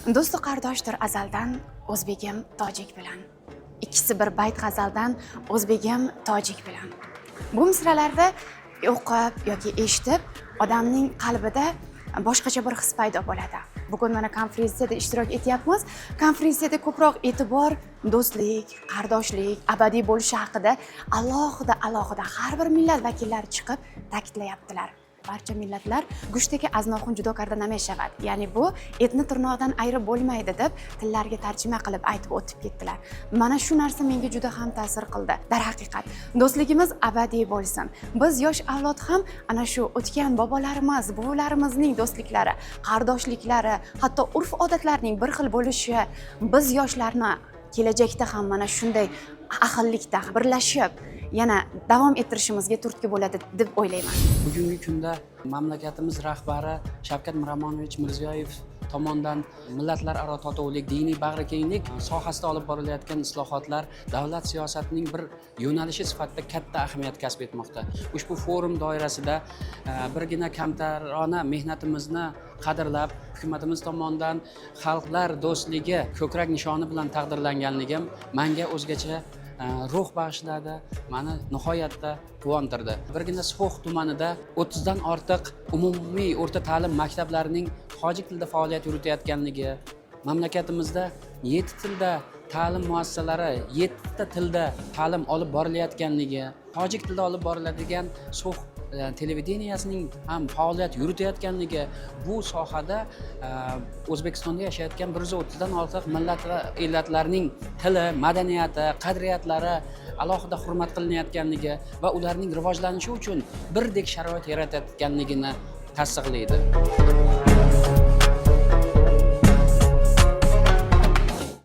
Do'sti qardoshdir azaldan o'zbegim tojik bilan. Ikkisi bir bayt g'azaldan o'zbegim tojik bilan. Bu misralarda o'qib yoki eshitib odamning qalbida boshqacha bir his paydo bo'ladi. Bugun mana konferensiyada ishtirok etyapmiz. Konferensiyada ko'proq e'tibor do'stlik, qardoshlik, abadiy bo'lishi haqida alohida har bir millat vakillari chiqib ta'kidlayaptilar. Barcha millatlar go'shtdagi aznoxun judo karda nameshavad. Ya'ni bu etni tirnoqdan ayirib bo'lmaydi deb tillarga tarjima qilib aytib o'tib ketdilar. Mana shu narsa menga juda ham ta'sir qildi. Darhaqiqat, do'stligimiz abadiy bo'lsin. Biz yosh avlod ham ana shu o'tgan bobolarimiz, buvalarimizning do'stliklari, qardoshliklari, hatto urf-odatlarning bir xil bo'lishi biz yoshlarni kelajakda ham mana shunday ahillikda birlashib yana davom ettirishimizga turtki bo'ladi deb o'ylayman. Bugungi kunda mamlakatimiz rahbari Shavkat Miromonovich Mirziyoyev tomonidan millatlararo totuvlik, diniy bag'rikenglik sohasida olib borilayotgan islohotlar davlat siyosatining bir yo'nalishi sifatida katta ahamiyat kasb etmoqda. Ushbu forum doirasida birgina kamtarona mehnatimizni qadrlab, hukumatimiz tomonidan xalqlar do'stligi ko'krak nishoni bilan taqdirlanganligim menga o'zgacha ruh bag'ishladi, meni nihoyatda quvontirdi. Birgina So'x tumanida 30 dan ortiq umumiy o'rta ta'lim maktablarining tojik tilida faoliyat yuritayotganligi, mamlakatimizda 7 tilda ta'lim muassasalari 7 ta tilda ta'lim olib borilayotganligi, tojik tilida olib boriladigan So'x televideniyasining ham faoliyat yuritayotganligi, bu sohada O'zbekistonda yashayotgan 130 dan ortiq millat va ellatlarning tili, madaniyati, qadriyatlari alohida hurmat qilinayotganligi va ularning rivojlanishi uchun birdek sharoit yaratayotganligini tasdiqlaydi.